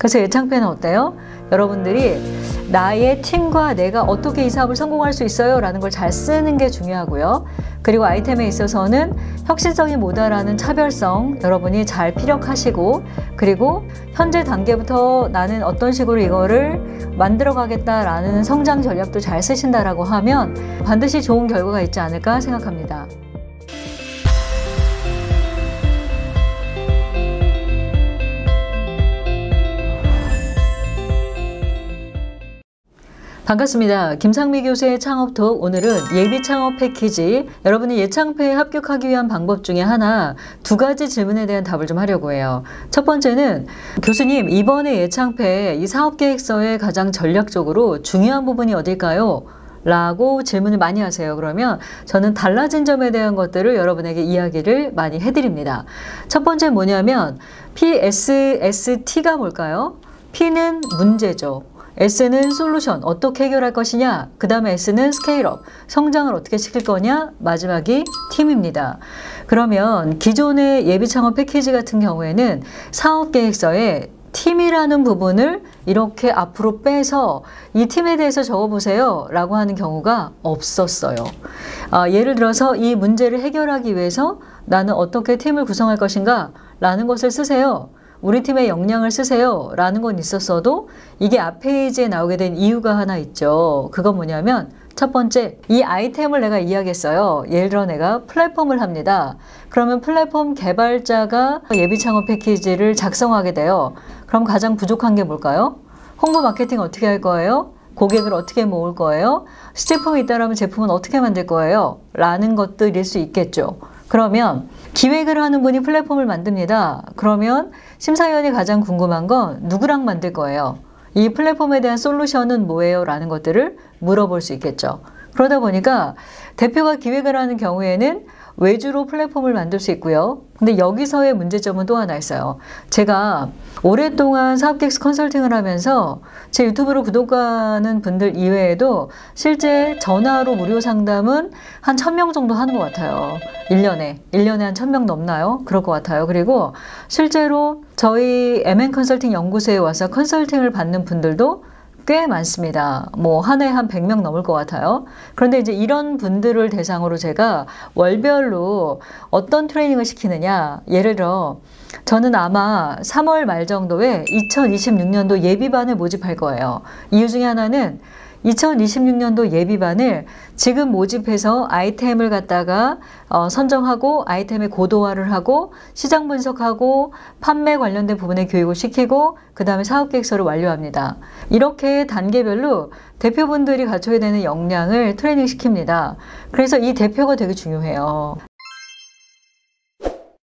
그래서 예창패는 어때요? 여러분들이 나의 팀과 내가 어떻게 이 사업을 성공할 수 있어요? 라는 걸 잘 쓰는 게 중요하고요. 그리고 아이템에 있어서는 혁신성이 뭐다라는 차별성 여러분이 잘 피력하시고, 그리고 현재 단계부터 나는 어떤 식으로 이거를 만들어 가겠다라는 성장 전략도 잘 쓰신다라고 하면 반드시 좋은 결과가 있지 않을까 생각합니다. 반갑습니다. 김상미 교수의 창업톡. 오늘은 예비 창업 패키지, 여러분이 예창패에 합격하기 위한 방법 중에 하나, 두 가지 질문에 대한 답을 좀 하려고 해요. 첫 번째는, 교수님 이번에 예창패 이 사업계획서의 가장 전략적으로 중요한 부분이 어딜까요? 라고 질문을 많이 하세요. 그러면 저는 달라진 점에 대한 것들을 여러분에게 이야기를 많이 해드립니다. 첫 번째 뭐냐면 PSST가 뭘까요? P는 문제죠. S는 솔루션, 어떻게 해결할 것이냐. 그 다음에 S는 스케일업, 성장을 어떻게 시킬 거냐. 마지막이 팀입니다. 그러면 기존의 예비 창업 패키지 같은 경우에는 사업계획서에 팀이라는 부분을 이렇게 앞으로 빼서 이 팀에 대해서 적어보세요 라고 하는 경우가 없었어요. 예를 들어서 이 문제를 해결하기 위해서 나는 어떻게 팀을 구성할 것인가 라는 것을 쓰세요. 우리 팀의 역량을 쓰세요 라는 건 있었어도 이게 앞 페이지에 나오게 된 이유가 하나 있죠. 그건 뭐냐면 첫 번째, 이 아이템을 내가 이야기했어요. 예를 들어 내가 플랫폼을 합니다. 그러면 플랫폼 개발자가 예비 창업 패키지를 작성하게 돼요. 그럼 가장 부족한 게 뭘까요? 홍보 마케팅 어떻게 할 거예요? 고객을 어떻게 모을 거예요? 시제품이 있다면 제품은 어떻게 만들 거예요? 라는 것들일 수 있겠죠. 그러면 기획을 하는 분이 플랫폼을 만듭니다. 그러면 심사위원이 가장 궁금한 건 누구랑 만들 거예요? 이 플랫폼에 대한 솔루션은 뭐예요? 라는 것들을 물어볼 수 있겠죠. 그러다 보니까 대표가 기획을 하는 경우에는 외주로 플랫폼을 만들 수 있고요. 근데 여기서의 문제점은 또 하나 있어요. 제가 오랫동안 사업계획서 컨설팅을 하면서 제 유튜브로 구독하는 분들 이외에도 실제 전화로 무료 상담은 한 1000명 정도 하는 것 같아요. 1년에 한 1000명 넘나요? 그럴 것 같아요. 그리고 실제로 저희 MN 컨설팅 연구소에 와서 컨설팅을 받는 분들도 꽤 많습니다. 뭐 한 해에 한 100명 넘을 것 같아요. 그런데 이제 이런 분들을 대상으로 제가 월별로 어떤 트레이닝을 시키느냐. 예를 들어 저는 아마 3월 말 정도에 2026년도 예비반을 모집할 거예요. 이유 중에 하나는 2026년도 예비반을 지금 모집해서 아이템을 갖다가 선정하고 아이템의 고도화를 하고 시장 분석하고 판매 관련된 부분에 교육을 시키고 그 다음에 사업계획서를 완료합니다. 이렇게 단계별로 대표분들이 갖춰야 되는 역량을 트레이닝 시킵니다. 그래서 이 대표가 되게 중요해요.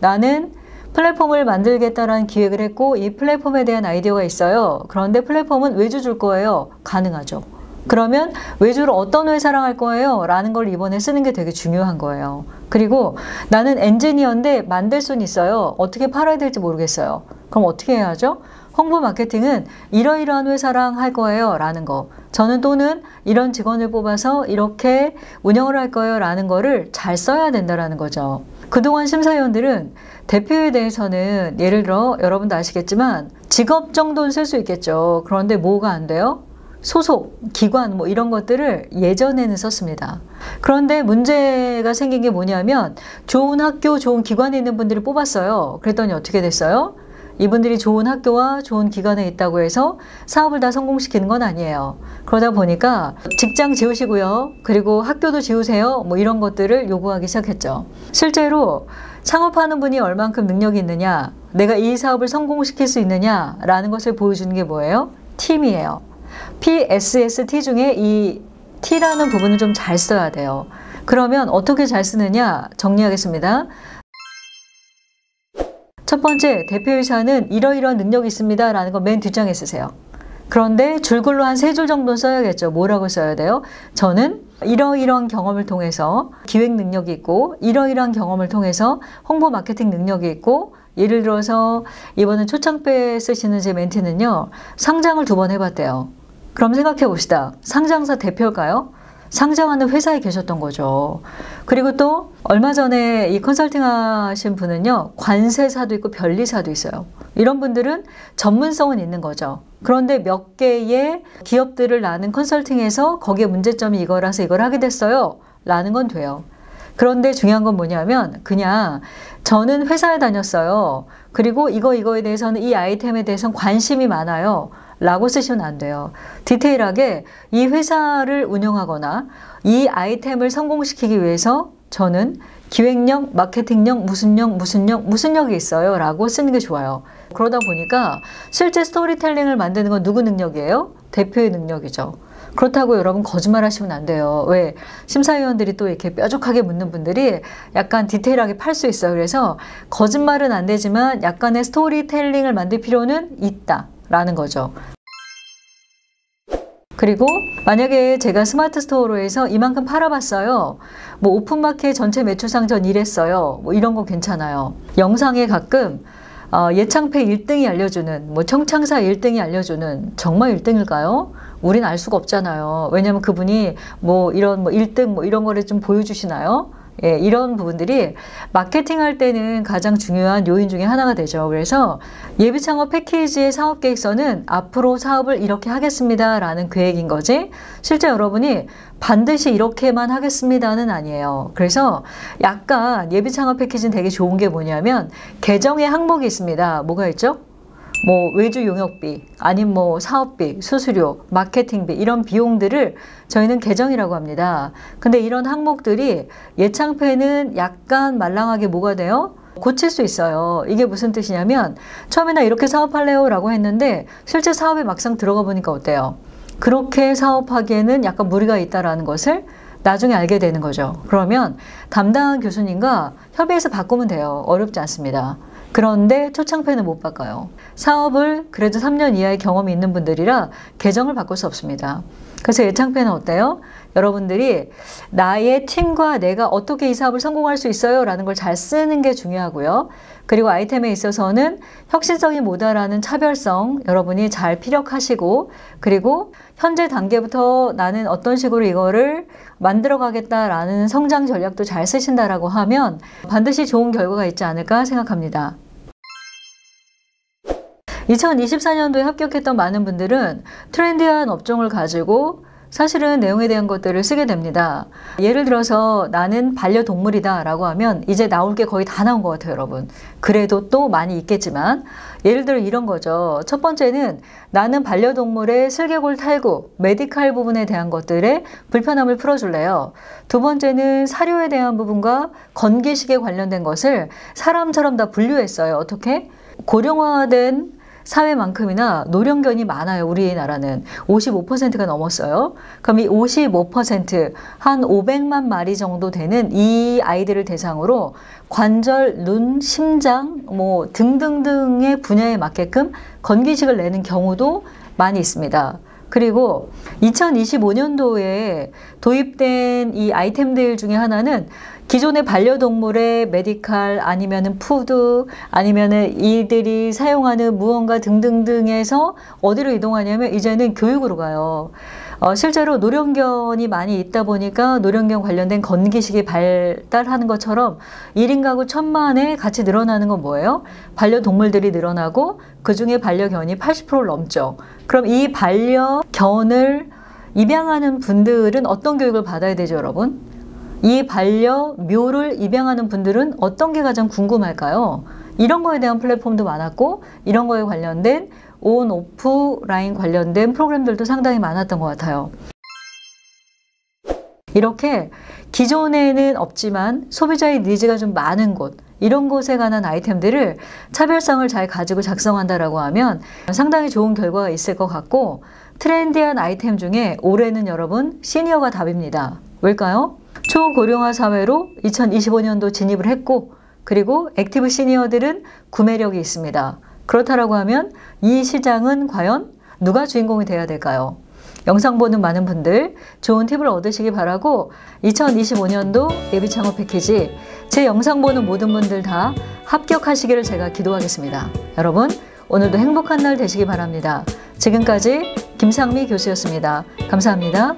나는 플랫폼을 만들겠다라는 기획을 했고 이 플랫폼에 대한 아이디어가 있어요. 그런데 플랫폼은 외주 줄 거예요. 가능하죠. 그러면 외주를 어떤 회사랑 할 거예요? 라는 걸 이번에 쓰는 게 되게 중요한 거예요. 그리고 나는 엔지니어인데 만들 수는 있어요. 어떻게 팔아야 될지 모르겠어요. 그럼 어떻게 해야 하죠? 홍보 마케팅은 이러이러한 회사랑 할 거예요 라는 거, 저는 또는 이런 직원을 뽑아서 이렇게 운영을 할 거예요 라는 거를 잘 써야 된다라는 거죠. 그동안 심사위원들은 대표에 대해서는 예를 들어 여러분도 아시겠지만 직업 정도는 쓸 수 있겠죠. 그런데 뭐가 안 돼요? 소속, 기관 뭐 이런 것들을 예전에는 썼습니다. 그런데 문제가 생긴 게 뭐냐면 좋은 학교, 좋은 기관에 있는 분들을 뽑았어요. 그랬더니 어떻게 됐어요? 이분들이 좋은 학교와 좋은 기관에 있다고 해서 사업을 다 성공시키는 건 아니에요. 그러다 보니까 직장 지우시고요. 그리고 학교도 지우세요. 뭐 이런 것들을 요구하기 시작했죠. 실제로 창업하는 분이 얼만큼 능력이 있느냐, 내가 이 사업을 성공시킬 수 있느냐라는 것을 보여주는 게 뭐예요? 팀이에요. PSST 중에 이 T라는 부분을 좀 잘 써야 돼요. 그러면 어떻게 잘 쓰느냐 정리하겠습니다. 첫 번째, 대표이사는 이러이러한 능력이 있습니다 라는 거 맨 뒷장에 쓰세요. 그런데 줄글로 한 3줄 정도 써야겠죠. 뭐라고 써야 돼요? 저는 이러이러한 경험을 통해서 기획 능력이 있고 이러이러한 경험을 통해서 홍보 마케팅 능력이 있고, 예를 들어서 이번에 초창배에 쓰시는 제 멘티는요, 상장을 2번 해봤대요. 그럼 생각해 봅시다. 상장사 대표일까요? 상장하는 회사에 계셨던 거죠. 그리고 또 얼마 전에 이 컨설팅 하신 분은요, 관세사도 있고 변리사도 있어요. 이런 분들은 전문성은 있는 거죠. 그런데 몇 개의 기업들을 나는 컨설팅에서 거기에 문제점이 이거라서 이걸 하게 됐어요 라는 건 돼요. 그런데 중요한 건 뭐냐면 그냥 저는 회사에 다녔어요. 그리고 이거에 대해서는 이 아이템에 대해서는 관심이 많아요 라고 쓰시면 안 돼요. 디테일하게 이 회사를 운영하거나 이 아이템을 성공시키기 위해서 저는 기획력, 마케팅력, 무슨 역이 있어요 라고 쓰는 게 좋아요. 그러다 보니까 실제 스토리텔링을 만드는 건 누구 능력이에요? 대표의 능력이죠. 그렇다고 여러분 거짓말 하시면 안 돼요. 왜? 심사위원들이 또 이렇게 뾰족하게 묻는 분들이 약간 디테일하게 팔 수 있어요. 그래서 거짓말은 안 되지만 약간의 스토리텔링을 만들 필요는 있다라는 거죠. 그리고 만약에 제가 스마트 스토어로 해서 이만큼 팔아봤어요. 뭐 오픈마켓 전체 매출상 전 이랬어요. 뭐 이런 거 괜찮아요. 영상에 가끔 예창패 1등이 알려주는, 뭐 청창사 1등이 알려주는, 정말 1등일까요? 우린 알 수가 없잖아요. 왜냐면 그분이 뭐 이런 1등 뭐 이런 거를 좀 보여주시나요? 예, 이런 부분들이 마케팅 할 때는 가장 중요한 요인 중에 하나가 되죠. 그래서 예비창업 패키지의 사업계획서는 앞으로 사업을 이렇게 하겠습니다 라는 계획인 거지, 실제 여러분이 반드시 이렇게만 하겠습니다는 아니에요. 그래서 약간 예비창업 패키지는 되게 좋은 게 뭐냐면 계정의 항목이 있습니다. 뭐가 있죠? 뭐 외주 용역비, 아니면 뭐 사업비, 수수료, 마케팅비 이런 비용들을 저희는 계정이라고 합니다. 근데 이런 항목들이 예창패는 약간 말랑하게 뭐가 돼요? 고칠 수 있어요. 이게 무슨 뜻이냐면 처음에 나 이렇게 사업할래요 라고 했는데 실제 사업에 막상 들어가 보니까 어때요? 그렇게 사업하기에는 약간 무리가 있다라는 것을 나중에 알게 되는 거죠. 그러면 담당한 교수님과 협의해서 바꾸면 돼요. 어렵지 않습니다. 그런데 초창패는 못 바꿔요. 사업을 그래도 3년 이하의 경험이 있는 분들이라 계정을 바꿀 수 없습니다. 그래서 예창패는 어때요? 여러분들이 나의 팀과 내가 어떻게 이 사업을 성공할 수 있어요? 라는 걸 잘 쓰는 게 중요하고요. 그리고 아이템에 있어서는 혁신성이 모자라는 차별성 여러분이 잘 피력하시고, 그리고 현재 단계부터 나는 어떤 식으로 이거를 만들어 가겠다라는 성장 전략도 잘 쓰신다라고 하면 반드시 좋은 결과가 있지 않을까 생각합니다. 2024년도에 합격했던 많은 분들은 트렌디한 업종을 가지고 사실은 내용에 대한 것들을 쓰게 됩니다. 예를 들어서 나는 반려동물이다 라고 하면 이제 나올 게 거의 다 나온 것 같아요, 여러분. 그래도 또 많이 있겠지만 예를 들어 이런 거죠. 첫 번째는 나는 반려동물의 슬개골 탈구, 메디칼 부분에 대한 것들의 불편함을 풀어줄래요. 두 번째는 사료에 대한 부분과 건기식에 관련된 것을 사람처럼 다 분류했어요. 어떻게? 고령화된 사회만큼이나 노령견이 많아요. 우리나라는 55%가 넘었어요. 그럼 이 55%, 한 500만 마리 정도 되는 이 아이들을 대상으로 관절, 눈, 심장 뭐 등등등의 분야에 맞게끔 건기식을 내는 경우도 많이 있습니다. 그리고 2025년도에 도입된 이 아이템들 중에 하나는 기존의 반려동물의 메디칼 아니면은 푸드 아니면은 이들이 사용하는 무언가 등등등에서 어디로 이동하냐면 이제는 교육으로 가요. 실제로 노령견이 많이 있다 보니까 노령견 관련된 건기식이 발달하는 것처럼 1인 가구 1000만에 같이 늘어나는 건 뭐예요? 반려동물들이 늘어나고 그중에 반려견이 80%를 넘죠. 그럼 이 반려견을 입양하는 분들은 어떤 교육을 받아야 되죠, 여러분? 이 반려묘를 입양하는 분들은 어떤 게 가장 궁금할까요? 이런 거에 대한 플랫폼도 많았고 이런 거에 관련된 온, 오프 라인 관련된 프로그램들도 상당히 많았던 것 같아요. 이렇게 기존에는 없지만 소비자의 니즈가 좀 많은 곳, 이런 곳에 관한 아이템들을 차별성을 잘 가지고 작성한다라고 하면 상당히 좋은 결과가 있을 것 같고, 트렌디한 아이템 중에 올해는 여러분 시니어가 답입니다. 왜일까요? 초고령화 사회로 2025년도 진입을 했고, 그리고 액티브 시니어들은 구매력이 있습니다. 그렇다라고 하면 이 시장은 과연 누가 주인공이 돼야 될까요? 영상 보는 많은 분들 좋은 팁을 얻으시기 바라고, 2025년도 예비창업 패키지 제 영상 보는 모든 분들 다 합격하시기를 제가 기도하겠습니다. 여러분 오늘도 행복한 날 되시기 바랍니다. 지금까지 김상미 교수였습니다. 감사합니다.